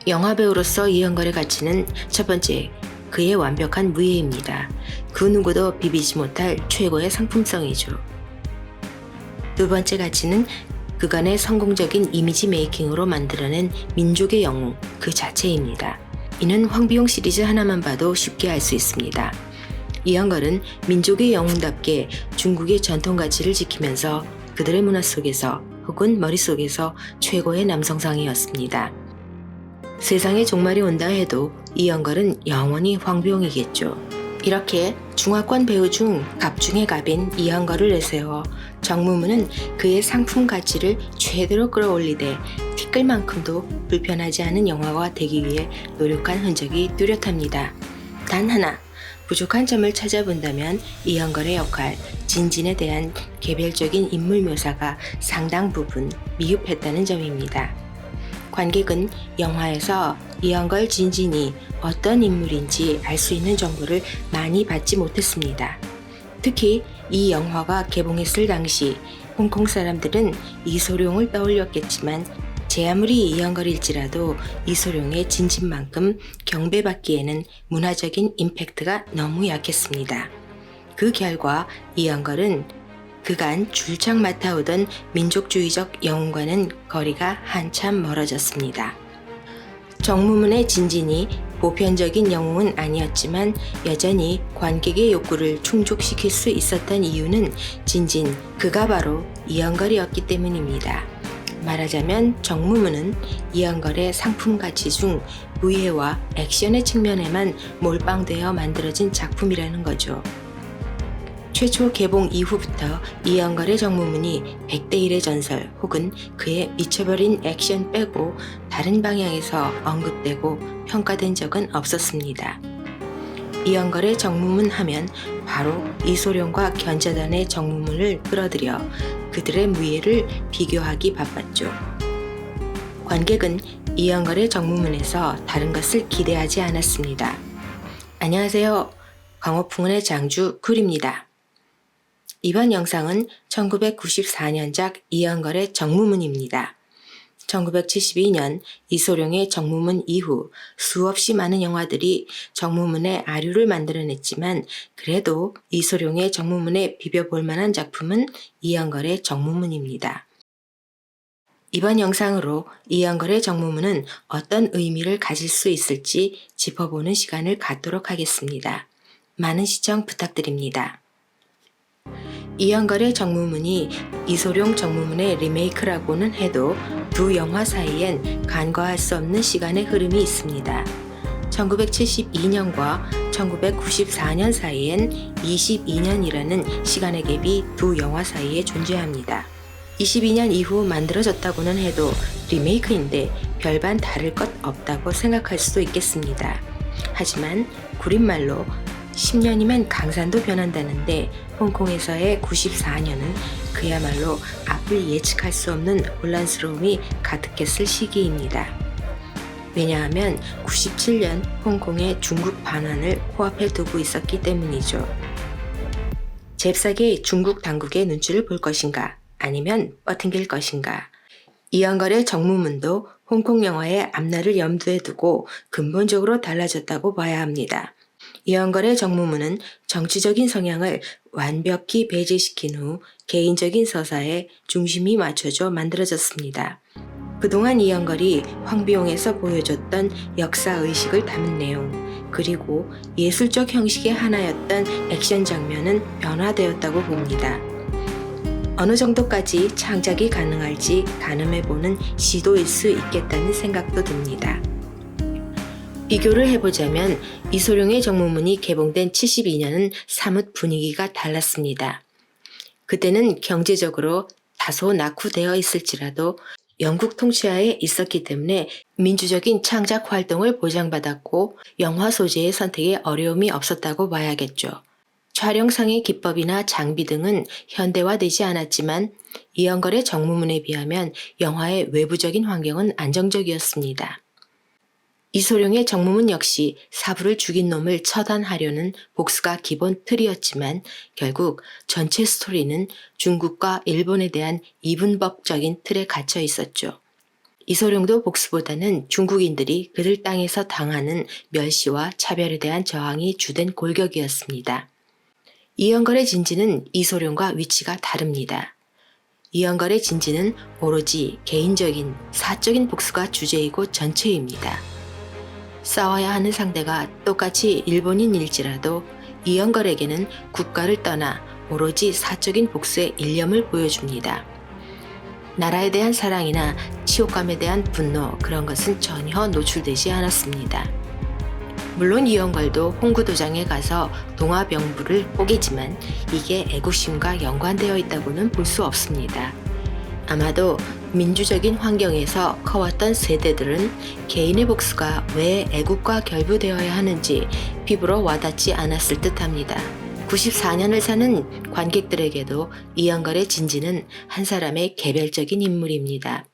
영화배우로서 이영걸의 가치는 첫 번째, 그의 완벽한 무예입니다. 그 누구도 비비지 못할 최고의 상품성이죠. 두 번째 가치는 그간의 성공적인 이미지 메이킹으로 만들어낸 민족의 영웅 그 자체입니다. 이는 황비용 시리즈 하나만 봐도 쉽게 알 수 있습니다. 이영걸은 민족의 영웅답게 중국의 전통 가치를 지키면서 그들의 문화 속에서 혹은 머릿속에서 최고의 남성상이었습니다. 세상에 종말이 온다 해도 이영걸은 영원히 황비용이겠죠. 이렇게 중화권 배우 중 갑 중의 갑인 이영걸을 내세워 정무문은 그의 상품 가치를 최대로 끌어올리되 티끌만큼도 불편하지 않은 영화가 되기 위해 노력한 흔적이 뚜렷합니다. 단 하나, 부족한 점을 찾아본다면 이영걸의 역할, 진진에 대한 개별적인 인물 묘사가 상당 부분 미흡했다는 점입니다. 관객은 영화에서 이영걸 진진이 어떤 인물인지 알 수 있는 정보를 많이 받지 못했습니다. 특히 이 영화가 개봉했을 당시 홍콩 사람들은 이소룡을 떠올렸겠지만 제 아무리 이영걸일지라도 이소룡의 진진만큼 경배받기에는 문화적인 임팩트가 너무 약했습니다. 그 결과 이영걸은 그간 줄창 맡아오던 민족주의적 영웅과는 거리가 한참 멀어졌습니다. 정무문의 진진이 보편적인 영웅은 아니었지만 여전히 관객의 욕구를 충족시킬 수 있었던 이유는 진진, 그가 바로 이영걸이었기 때문입니다. 말하자면 정무문은 이영걸의 상품 가치 중 무예와 액션의 측면에만 몰빵되어 만들어진 작품이라는 거죠. 최초 개봉 이후부터 이영걸의 정무문이 100대 1의 전설 혹은 그의 미쳐버린 액션 빼고 다른 방향에서 언급되고 평가된 적은 없었습니다. 이영걸의 정무문 하면 바로 이소룡과 견자단의 정무문을 끌어들여 그들의 무예를 비교하기 바빴죠. 관객은 이영걸의 정무문에서 다른 것을 기대하지 않았습니다. 안녕하세요. 광어풍은의 장주 쿨입니다. 이번 영상은 1994년작 이영걸의 정무문입니다. 1972년 이소룡의 정무문 이후 수없이 많은 영화들이 정무문의 아류를 만들어냈지만 그래도 이소룡의 정무문에 비벼볼 만한 작품은 이영걸의 정무문입니다. 이번 영상으로 이영걸의 정무문은 어떤 의미를 가질 수 있을지 짚어보는 시간을 갖도록 하겠습니다. 많은 시청 부탁드립니다. 이영걸의 정무문이 이소룡 정무문의 리메이크라고는 해도 두 영화 사이엔 간과할 수 없는 시간의 흐름이 있습니다. 1972년과 1994년 사이엔 22년이라는 시간의 갭이 두 영화 사이에 존재합니다. 22년 이후 만들어졌다고는 해도 리메이크인데 별반 다를 것 없다고 생각할 수도 있겠습니다. 하지만 구린말로 10년이면 강산도 변한다는데 홍콩에서의 94년은 그야말로 앞을 예측할 수 없는 혼란스러움이 가득했을 시기입니다. 왜냐하면 97년 홍콩의 중국 반환을 코앞에 두고 있었기 때문이죠. 잽싸게 중국 당국의 눈치를 볼 것인가 아니면 뻗팅길 것인가. 이영걸의 정무문도 홍콩 영화의 앞날을 염두에 두고 근본적으로 달라졌다고 봐야 합니다. 이영걸의 정무문은 정치적인 성향을 완벽히 배제시킨 후 개인적인 서사에 중심이 맞춰져 만들어졌습니다. 그동안 이영걸이 황비용에서 보여줬던 역사의식을 담은 내용, 그리고 예술적 형식의 하나였던 액션 장면은 변화되었다고 봅니다. 어느 정도까지 창작이 가능할지 가늠해보는 시도일 수 있겠다는 생각도 듭니다. 비교를 해보자면 이소룡의 정무문이 개봉된 72년은 사뭇 분위기가 달랐습니다. 그때는 경제적으로 다소 낙후되어 있을지라도 영국 통치하에 있었기 때문에 민주적인 창작 활동을 보장받았고 영화 소재의 선택에 어려움이 없었다고 봐야겠죠. 촬영상의 기법이나 장비 등은 현대화되지 않았지만 이영걸의 정무문에 비하면 영화의 외부적인 환경은 안정적이었습니다. 이소룡의 정무문 역시 사부를 죽인 놈을 처단하려는 복수가 기본 틀이었지만 결국 전체 스토리는 중국과 일본에 대한 이분법적인 틀에 갇혀 있었죠. 이소룡도 복수보다는 중국인들이 그들 땅에서 당하는 멸시와 차별에 대한 저항이 주된 골격이었습니다. 이영걸의 진지는 이소룡과 위치가 다릅니다. 이영걸의 진지는 오로지 개인적인 사적인 복수가 주제이고 전체입니다. 싸워야 하는 상대가 똑같이 일본인일지라도 이영걸에게는 국가를 떠나 오로지 사적인 복수의 일념을 보여줍니다. 나라에 대한 사랑이나 치욕감에 대한 분노, 그런 것은 전혀 노출되지 않았습니다. 물론 이영걸도 홍구도장에 가서 동화병부를 뽀개지만 이게 애국심과 연관되어 있다고는 볼 수 없습니다. 아마도 민주적인 환경에서 커왔던 세대들은 개인의 복수가 왜 애국과 결부되어야 하는지 피부로 와닿지 않았을 듯합니다. 94년을 사는 관객들에게도 이영걸의 진지는 한 사람의 개별적인 인물입니다.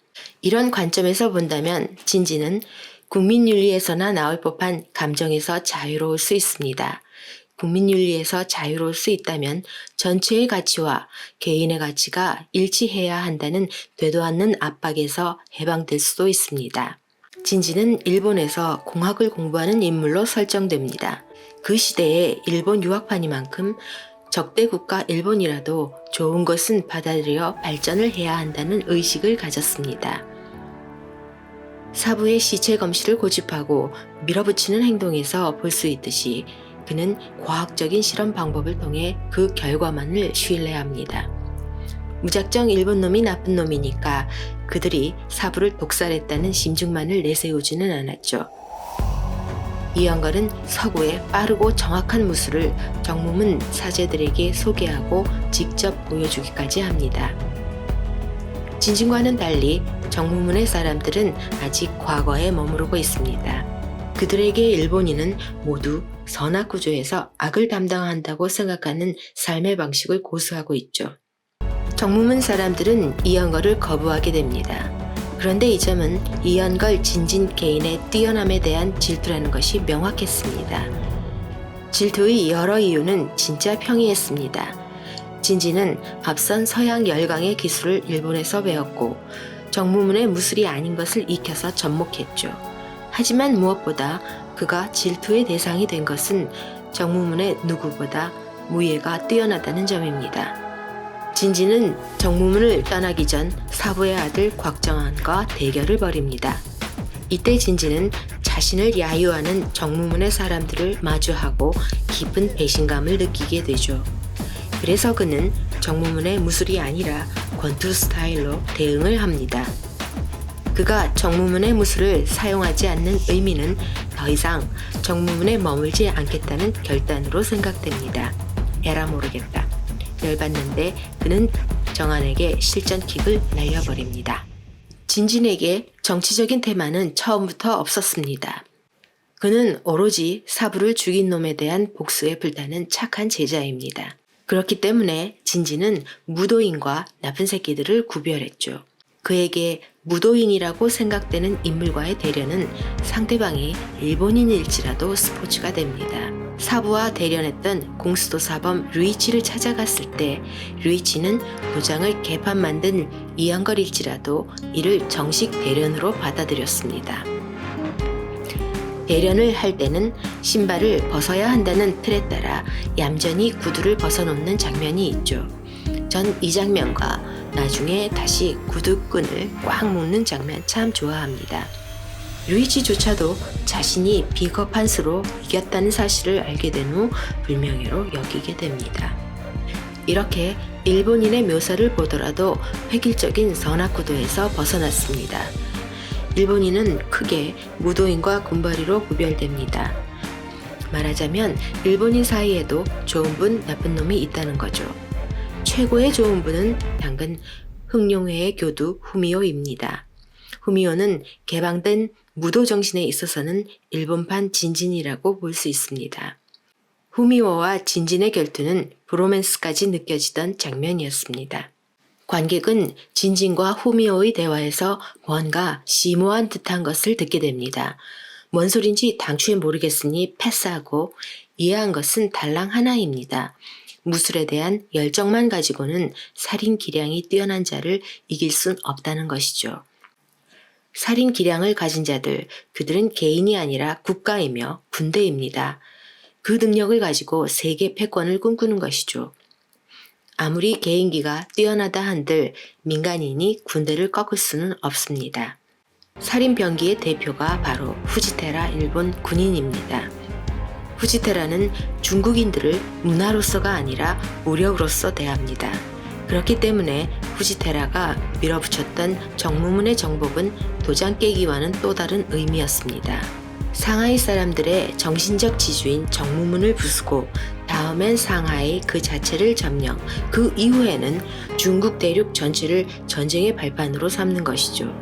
이런 관점에서 본다면 진지는 국민윤리에서나 나올 법한 감정에서 자유로울 수 있습니다. 국민윤리에서 자유로울 수 있다면 전체의 가치와 개인의 가치가 일치해야 한다는 되도 않는 압박에서 해방될 수도 있습니다. 진지는 일본에서 공학을 공부하는 인물로 설정됩니다. 그 시대에 일본 유학파니만큼 적대 국가 일본이라도 좋은 것은 받아들여 발전을 해야 한다는 의식을 가졌습니다. 사부의 시체 검시를 고집하고 밀어붙이는 행동에서 볼 수 있듯이 그는 과학적인 실험 방법을 통해 그 결과만을 신뢰합니다. 무작정 일본 놈이 나쁜 놈이니까 그들이 사부를 독살했다는 심증만을 내세우지는 않았죠. 이영걸은 서구의 빠르고 정확한 무술을 정무문 사제들에게 소개하고 직접 보여주기까지 합니다. 진진과는 달리 정무문의 사람들은 아직 과거에 머무르고 있습니다. 그들에게 일본인은 모두 선악구조에서 악을 담당한다고 생각하는 삶의 방식을 고수하고 있죠. 정무문 사람들은 이영걸을 거부하게 됩니다. 그런데 이 점은 이영걸 진진 개인의 뛰어남에 대한 질투라는 것이 명확했습니다. 질투의 여러 이유는 진짜 평이했습니다. 진지는 앞선 서양 열강의 기술을 일본에서 배웠고 정무문의 무술이 아닌 것을 익혀서 접목했죠. 하지만 무엇보다 그가 질투의 대상이 된 것은 정무문의 누구보다 무예가 뛰어나다는 점입니다. 진지는 정무문을 떠나기 전 사부의 아들 곽정안과 대결을 벌입니다. 이때 진지는 자신을 야유하는 정무문의 사람들을 마주하고 깊은 배신감을 느끼게 되죠. 그래서 그는 정무문의 무술이 아니라 권투 스타일로 대응을 합니다. 그가 정무문의 무술을 사용하지 않는 의미는 더 이상 정무문에 머물지 않겠다는 결단으로 생각됩니다. 에라 모르겠다. 열받는데 그는 정안에게 실전킥을 날려버립니다. 진진에게 정치적인 테마는 처음부터 없었습니다. 그는 오로지 사부를 죽인 놈에 대한 복수에 불타는 착한 제자입니다. 그렇기 때문에 진지는 무도인과 나쁜 새끼들을 구별했죠. 그에게 무도인이라고 생각되는 인물과의 대련은 상대방이 일본인일지라도 스포츠가 됩니다. 사부와 대련했던 공수도 사범 류이치를 찾아갔을 때 류이치는 도장을 개판 만든 이영걸일지라도 이를 정식 대련으로 받아들였습니다. 대련을 할 때는 신발을 벗어야 한다는 틀에 따라 얌전히 구두를 벗어놓는 장면이 있죠. 전 이 장면과 나중에 다시 구두끈을 꽉 묶는 장면 참 좋아합니다. 류이치조차도 자신이 비겁한 수로 이겼다는 사실을 알게 된 후 불명예로 여기게 됩니다. 이렇게 일본인의 묘사를 보더라도 획일적인 선악구도에서 벗어났습니다. 일본인은 크게 무도인과 군벌이로 구별됩니다. 말하자면 일본인 사이에도 좋은 분, 나쁜 놈이 있다는 거죠. 최고의 좋은 분은 당근 흑룡회의 교두 후미오입니다. 후미오는 개방된 무도 정신에 있어서는 일본판 진진이라고 볼 수 있습니다. 후미오와 진진의 결투는 브로맨스까지 느껴지던 장면이었습니다. 관객은 진진과 후미오의 대화에서 뭔가 심오한 듯한 것을 듣게 됩니다. 뭔 소린지 당초에 모르겠으니 패스하고 이해한 것은 달랑 하나입니다. 무술에 대한 열정만 가지고는 살인 기량이 뛰어난 자를 이길 순 없다는 것이죠. 살인 기량을 가진 자들, 그들은 개인이 아니라 국가이며 군대입니다. 그 능력을 가지고 세계 패권을 꿈꾸는 것이죠. 아무리 개인기가 뛰어나다 한들 민간인이 군대를 꺾을 수는 없습니다. 살인 병기의 대표가 바로 후지테라 일본 군인입니다. 후지테라는 중국인들을 문화로서가 아니라 무력으로서 대합니다. 그렇기 때문에 후지테라가 밀어붙였던 정무문의 정복은 도장 깨기와는 또 다른 의미였습니다. 상하이 사람들의 정신적 지주인 정무문을 부수고 다음엔 상하이 그 자체를 점령, 그 이후에는 중국 대륙 전체를 전쟁의 발판으로 삼는 것이죠.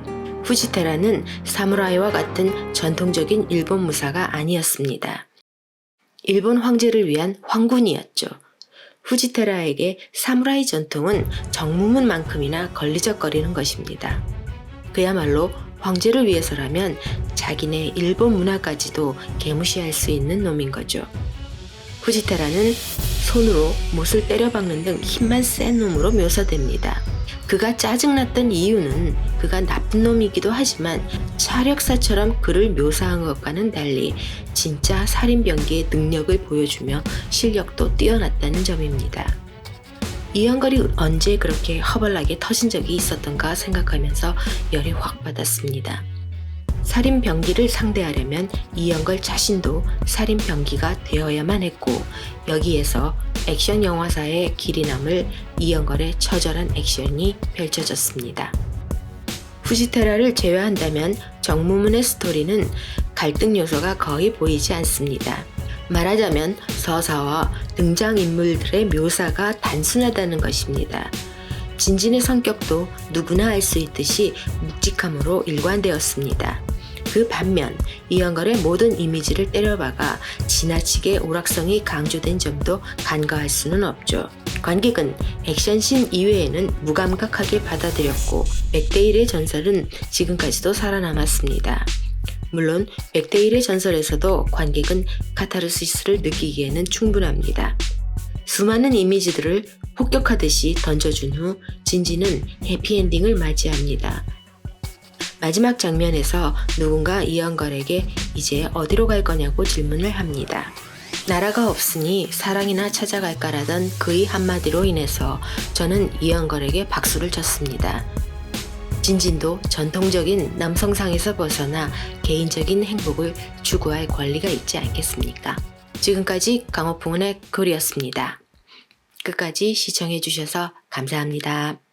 후지테라는 사무라이와 같은 전통적인 일본 무사가 아니었습니다. 일본 황제를 위한 황군이었죠. 후지테라에게 사무라이 전통은 정무문만큼이나 걸리적거리는 것입니다. 그야말로 황제를 위해서라면 자기네 일본 문화까지도 개무시할 수 있는 놈인 거죠. 후지테라는 손으로 못을 때려박는 등 힘만 센 놈으로 묘사됩니다. 그가 짜증났던 이유는 그가 나쁜 놈이기도 하지만 차력사처럼 그를 묘사한 것과는 달리 진짜 살인병기의 능력을 보여주며 실력도 뛰어났다는 점입니다. 이연걸이 언제 그렇게 허벌나게 터진 적이 있었던가 생각하면서 열이 확 받았습니다. 살인병기를 상대하려면 이연걸 자신도 살인병기가 되어야만 했고 여기에서 액션 영화사의 길이 남을 이연걸의 처절한 액션이 펼쳐졌습니다. 후지테라를 제외한다면 정무문의 스토리는 갈등 요소가 거의 보이지 않습니다. 말하자면 서사와 등장인물들의 묘사가 단순하다는 것입니다. 진진의 성격도 누구나 알 수 있듯이 묵직함으로 일관되었습니다. 그 반면 이연걸의 모든 이미지를 때려박아 지나치게 오락성이 강조된 점도 간과할 수는 없죠. 관객은 액션씬 이외에는 무감각하게 받아들였고 100대1의 전설은 지금까지도 살아남았습니다. 물론 100대1의 전설에서도 관객은 카타르시스를 느끼기에는 충분합니다. 수많은 이미지들을 폭격하듯이 던져준 후 진지는 해피엔딩을 맞이합니다. 마지막 장면에서 누군가 이연걸에게 이제 어디로 갈 거냐고 질문을 합니다. 나라가 없으니 사랑이나 찾아갈까라던 그의 한마디로 인해서 저는 이연걸에게 박수를 쳤습니다. 진진도 전통적인 남성상에서 벗어나 개인적인 행복을 추구할 권리가 있지 않겠습니까? 지금까지 강호풍은의 글이었습니다. 끝까지 시청해주셔서 감사합니다.